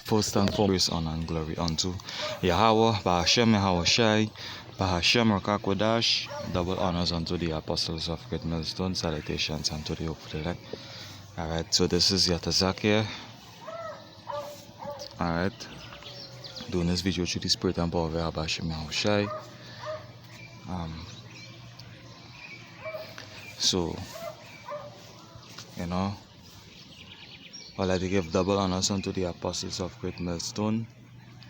First and foremost, honor and glory unto Yahweh, Bahashem, Yahweh Shai, Bahashem, Rakakwadash. Double honors unto the apostles of Great Millstone. Salutations unto the hope of the elect. Alright, so this is Yatazak here. Alright, doing this video through the spirit and power of Yahweh, Bahashem, Yahweh Shai. So, you know, I'd like to give double honors unto the apostles of Great Millstone.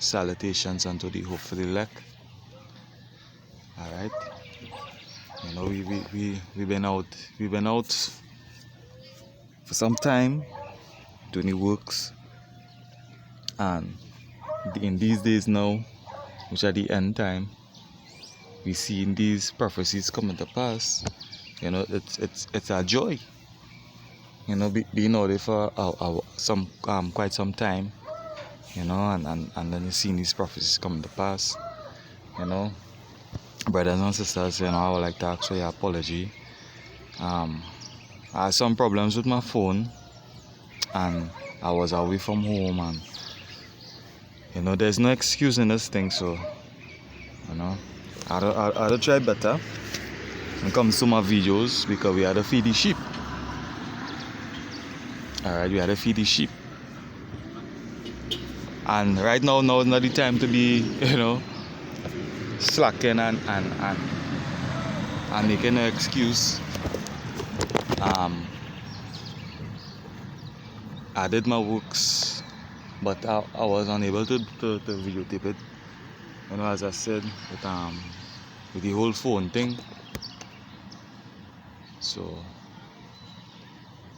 Salutations unto the hopeful elect. Alright. You know, we've been out for some time doing the works, and in these days now, which are the end time, we see in these prophecies coming to pass. You know, it's a joy. You know, being out there for quite some time, you know, and then you see these prophecies coming to pass. You know, brothers and sisters, you know, I would like to ask for your apology. I had some problems with my phone, and I was away from home, and you know, there's no excuse in this thing. So, you know, I'll try better when it comes to my videos, because we had to feed the sheep. Alright, we had to feed the sheep. And right now is not the time to be, you know, slacking and making an excuse. I did my works, but I was unable to videotape it. You know, as I said, with the whole phone thing. So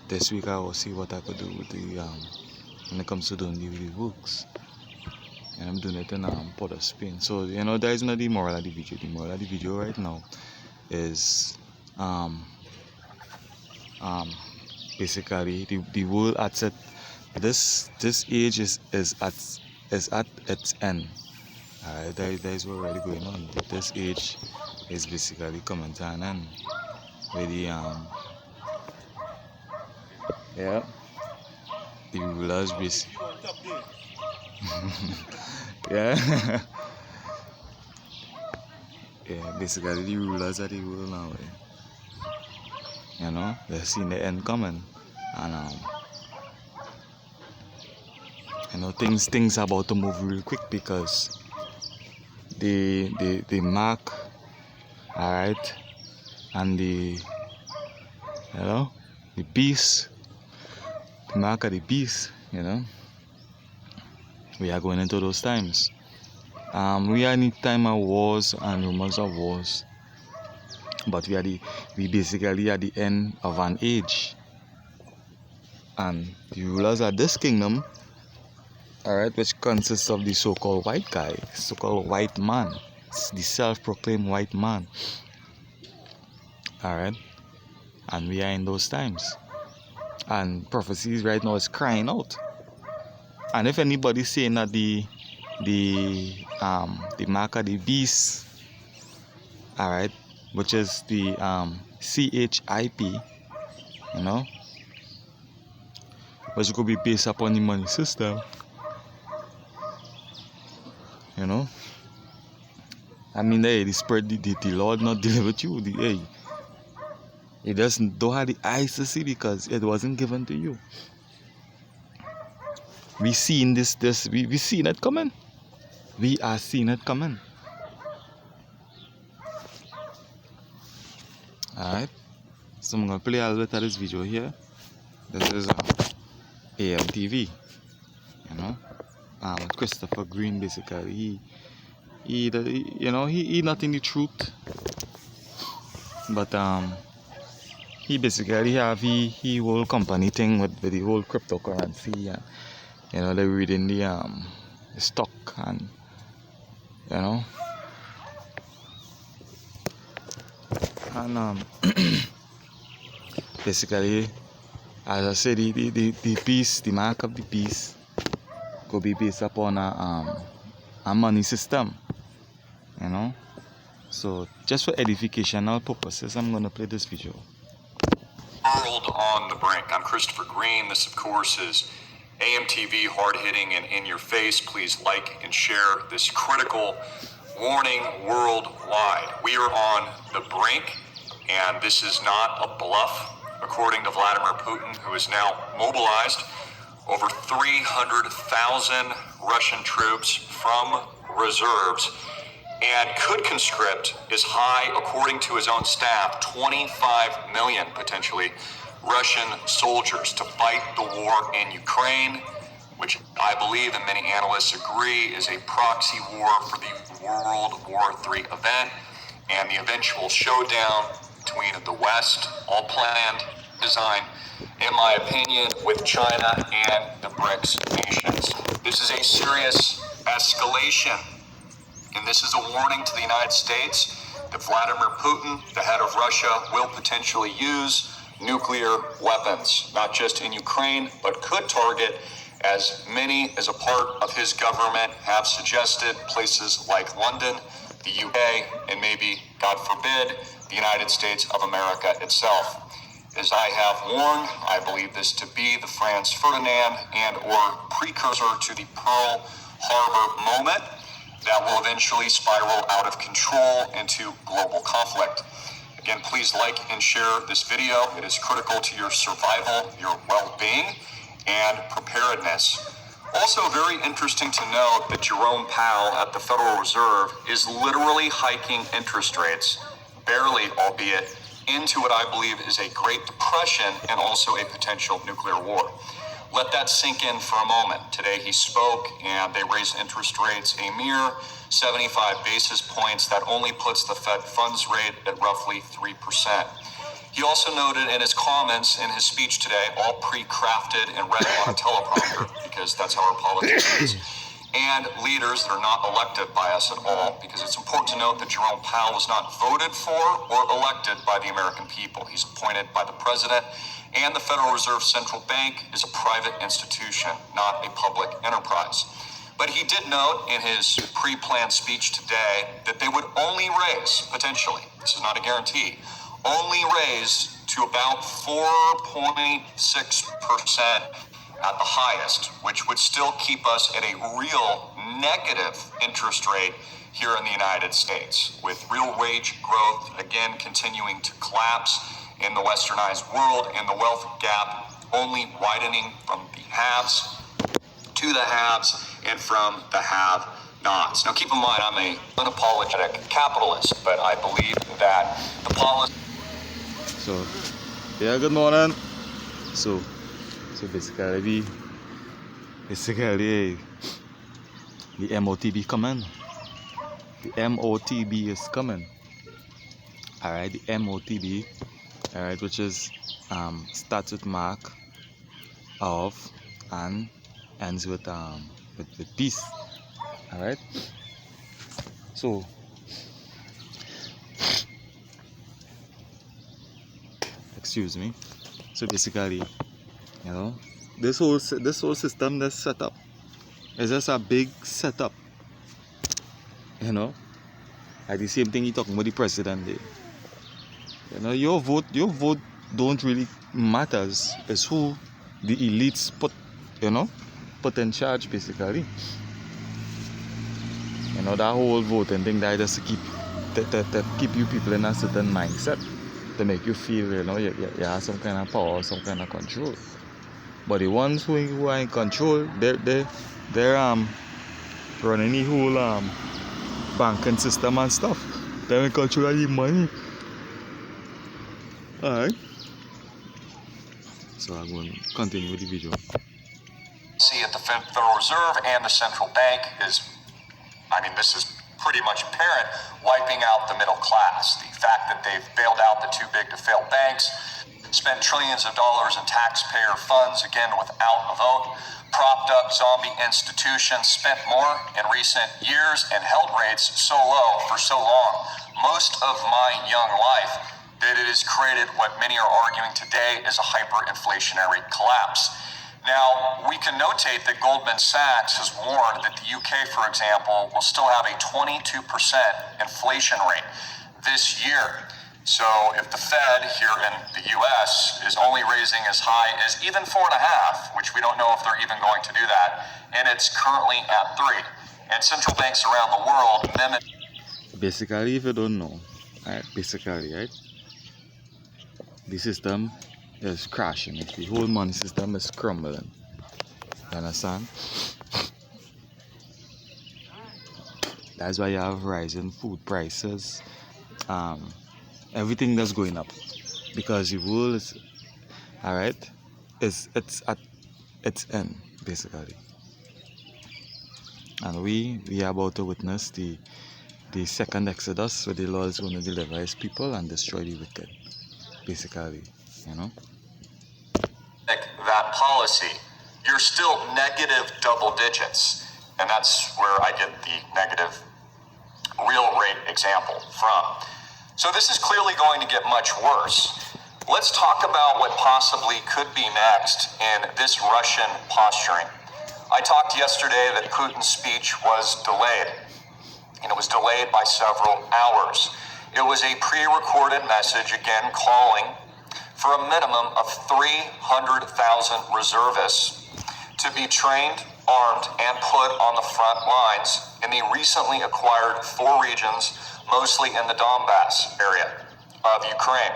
this week I will see what I could do with the when it comes to doing the works. And I'm doing it in Port of Spain. So, you know, that is not the moral of the video. The moral of the video right now is basically the world at this age is at its end. That is what really going on. This age is basically coming to an end. With the the rulers basically yeah. Basically the rulers of the world now. You know, they're seeing the end coming, and you know, things are about to move real quick, because the mark, alright, and the, you know, the beast, the mark of the beast, you know, we are going into those times. We are in the time of wars and rumors of wars, but we basically at the end of an age, and the rulers of this kingdom, alright, which consists of the so-called white guy, so-called white man, the self-proclaimed white man, alright, and we are in those times, and prophecies right now is crying out. And if anybody's saying that the mark of the beast, alright, which is the CHIP, you know, which could be based upon the money system, you know, I mean, the spirit, the Lord not delivered you, it don't have the eyes to see, because it wasn't given to you. We seen we seen it coming. We are seeing it coming. Alright, so I'm gonna play a little bit of this video here. This is AMTV, you know, with Christopher Green. Basically, he not in the truth, but he basically have he whole company thing with the whole cryptocurrency, and you know, they're reading the stock, and you know, and basically, as I said, the piece, the mark of the piece could be based upon a money system, you know. So just for educational purposes, I'm gonna play this video. World on the brink. I'm Christopher Green. This, of course, is AMTV, hard-hitting and in your face. Please like and share this critical warning worldwide. We are on the brink, and this is not a bluff, according to Vladimir Putin, who is now mobilized over 300,000 Russian troops from reserves and could conscript as high, according to his own staff, 25 million potentially Russian soldiers to fight the war in Ukraine, which I believe and many analysts agree is a proxy war for the World War III event and the eventual showdown between the West, all planned, designed, in my opinion, with China and the BRICS nations. This is a serious escalation, and this is a warning to the United States that Vladimir Putin, the head of Russia, will potentially use nuclear weapons, not just in Ukraine, but could target, as many as a part of his government have suggested, places like London, the UK, and maybe, God forbid, the United States of America itself. As I have warned, I believe this to be the Franz Ferdinand and or precursor to the Pearl Harbor moment that will eventually spiral out of control into global conflict. Again, please like and share this video. It is critical to your survival, your well-being, and preparedness. Also very interesting to note that Jerome Powell at the Federal Reserve is literally hiking interest rates, barely, albeit, into what I believe is a Great Depression and also a potential nuclear war. Let that sink in for a moment. Today he spoke and they raised interest rates a mere 75 basis points. That only puts the Fed funds rate at roughly 3%. He also noted in his comments in his speech today, all pre-crafted and read on a teleprompter, because that's how our politics is, and leaders that are not elected by us at all, because it's important to note that Jerome Powell was not voted for or elected by the American people. He's appointed by the president, and the Federal Reserve Central Bank is a private institution, not a public enterprise. But he did note in his pre-planned speech today that they would only raise, potentially, this is not a guarantee, only raise to about 4.6% at the highest, which would still keep us at a real negative interest rate here in the United States, with real wage growth again continuing to collapse in the westernized world and the wealth gap only widening from the haves to the haves and from the have-nots. Now keep in mind, I'm an unapologetic capitalist, but I believe that the policy... So, yeah, good morning. So basically, the MOTB coming. The MOTB is coming. Alright, the MOTB, alright, which is starts with mark of and ends with peace. Alright. So excuse me. So basically, you know, this whole system that's set up is just a big setup. You know, like the same thing you talking about the president did. You know, your vote don't really matters. It's who the elites put in charge basically. You know, that whole voting thing that just to keep you people in a certain mindset, to make you feel, you know, you have some kind of power, some kind of control. But the ones who are in control, they're running the whole banking system and stuff. They're in control of the money. Alright. So I'm going to continue with the video. See at the Federal Reserve and the central bank is, I mean, this is pretty much apparent, wiping out the middle class. The fact that they've bailed out the too big to fail banks, spent trillions of dollars in taxpayer funds, again without a vote, propped up zombie institutions, spent more in recent years, and held rates so low for so long, most of my young life, that it has created what many are arguing today is a hyperinflationary collapse. Now, we can notate that Goldman Sachs has warned that the UK, for example, will still have a 22% inflation rate this year. So if the Fed here in the US is only raising as high as even 4.5, which we don't know if they're even going to do that, and it's currently at 3, and central banks around the world mimic. Basically, if you don't know, right, the system is crashing. The whole money system is crumbling. You understand? That's why you have rising food prices. Everything that's going up because the world is alright. It's at its end basically, and we are about to witness the second Exodus, where the Lord is going to deliver His people and destroy the wicked. Basically, you know. That policy, you're still negative double digits, and that's where I get the negative real rate example from. So this is clearly going to get much worse. Let's talk about what possibly could be next in this Russian posturing. I talked yesterday that Putin's speech was delayed, and it was delayed by several hours. It was a pre-recorded message, again calling for a minimum of 300,000 reservists to be trained, armed, and put on the front lines in the recently acquired 4 regions, mostly in the Donbass area of Ukraine.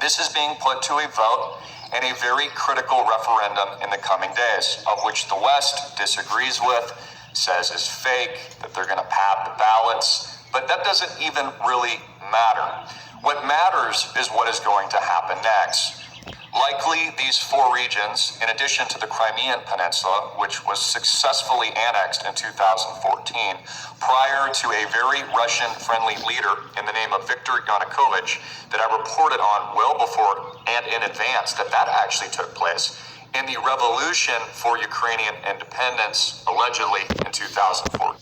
This is being put to a vote in a very critical referendum in the coming days, of which the West disagrees with, says is fake, that they're going to pad the ballots, but that doesn't even really matter. What matters is what is going to happen next. Likely, these 4 regions, in addition to the Crimean Peninsula, which was successfully annexed in 2014, prior to a very Russian-friendly leader in the name of Viktor Yanukovych, that I reported on well before and in advance that actually took place in the revolution for Ukrainian independence, allegedly in 2014.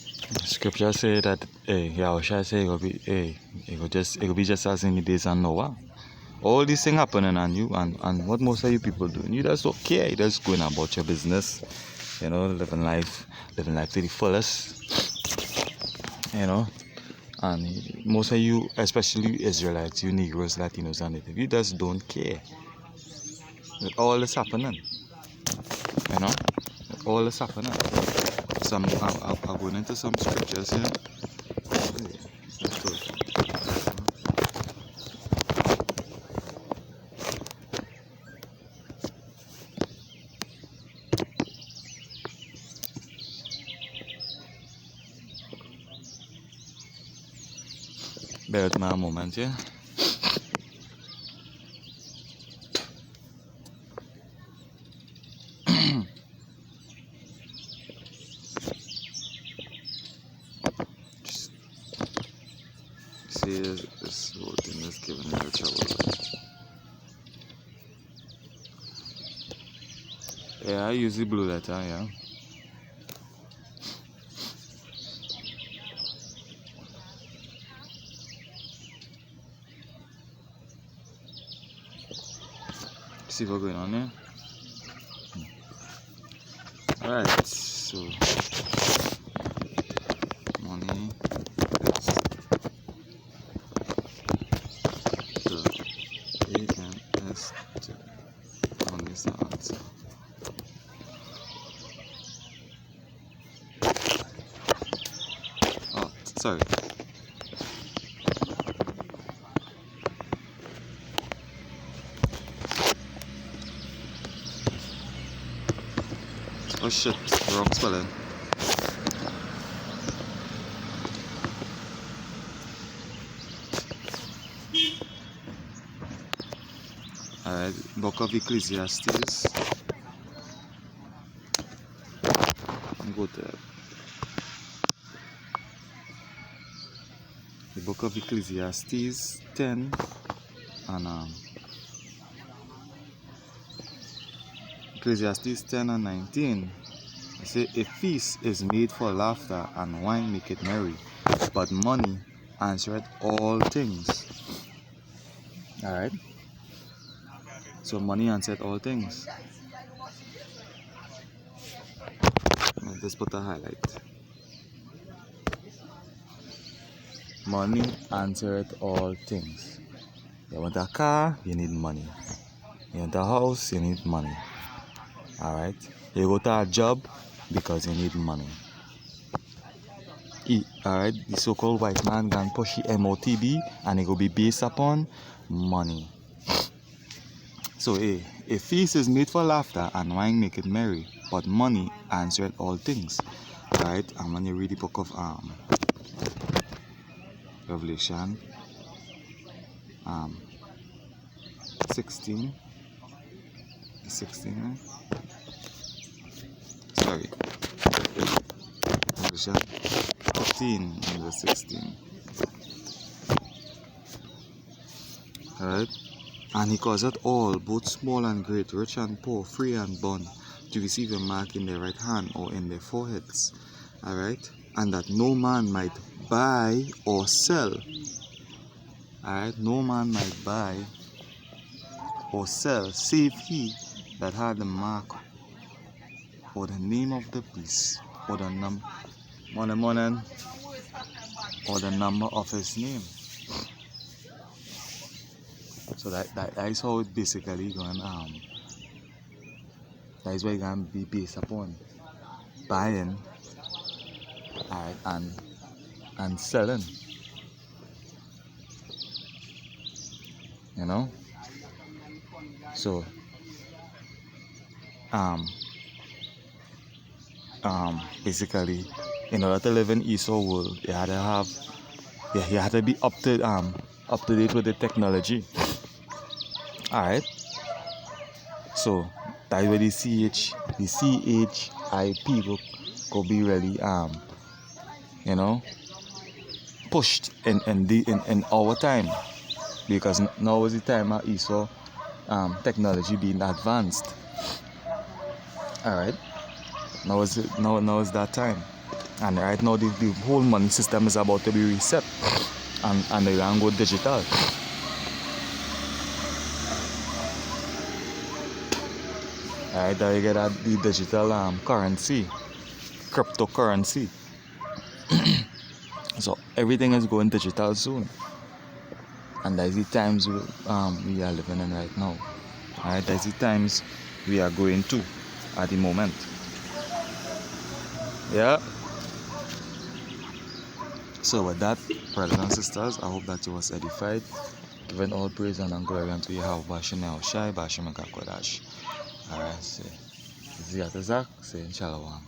Scripture say that, Yahusha say it will be just as in the days of Noah. All these things happening on you, and what most of you people doing, you just don't care. You just going about your business, you know, living life to the fullest, you know. And most of you, especially Israelites, you Negroes, Latinos, and Native, you just don't care with all this happening, you know, with all this happening. So I'm going into some scriptures here. Bear with me a moment, yeah. See, this whole thing is giving me trouble. Yeah, I use the blue letter, yeah. See what's going on here. Alright, so money is the AMS money is the answer. Oh, sorry. Oh shit, wrong spelling. Alright, Book of Ecclesiastes. Go there. The Book of Ecclesiastes 10 and Ecclesiastes 10 and 19. It say, a feast is made for laughter, and wine make it merry, but money answereth all things. Alright? So money answereth all things. I'll just put a highlight. Money answereth all things. You want a car, you need money. You want a house, you need money. Alright? You go to a job because you need money. Alright, the so-called white man can push the MOTB and it will be based upon money. So a feast is made for laughter and wine make it merry, but money answereth all things. Alright, and when you read the book of Revelation 16, sorry, Revelation 15 and verse 16. Alright, and he causeth all, both small and great, rich and poor, free and bond, to receive a mark in their right hand or in their foreheads. Alright, and that no man might buy or sell. Alright, no man might buy or sell save he that had the mark or the name of the beast or the number of his name. So that is how it basically going. That is what it can be based upon buying, alright, and selling. You know. So basically, in order to live in Esau world, you had to be up to date with the technology. Alright. So that's where the CHIP could be really pushed in our time, because now is the time of Esau technology being advanced. Alright. Now is that time. And right now the whole money system is about to be reset, and they can go digital. Alright, there you get the digital currency, cryptocurrency. So everything is going digital soon, and that's the times we are living in right now. Alright, that's the times we are going to at the moment. Yeah. So with that, brothers and sisters, I hope that you was edified. Giving all praise and glory unto Yahweh Shai Bashim Kodash. Alright, say Ziyat Zak, say Shalom.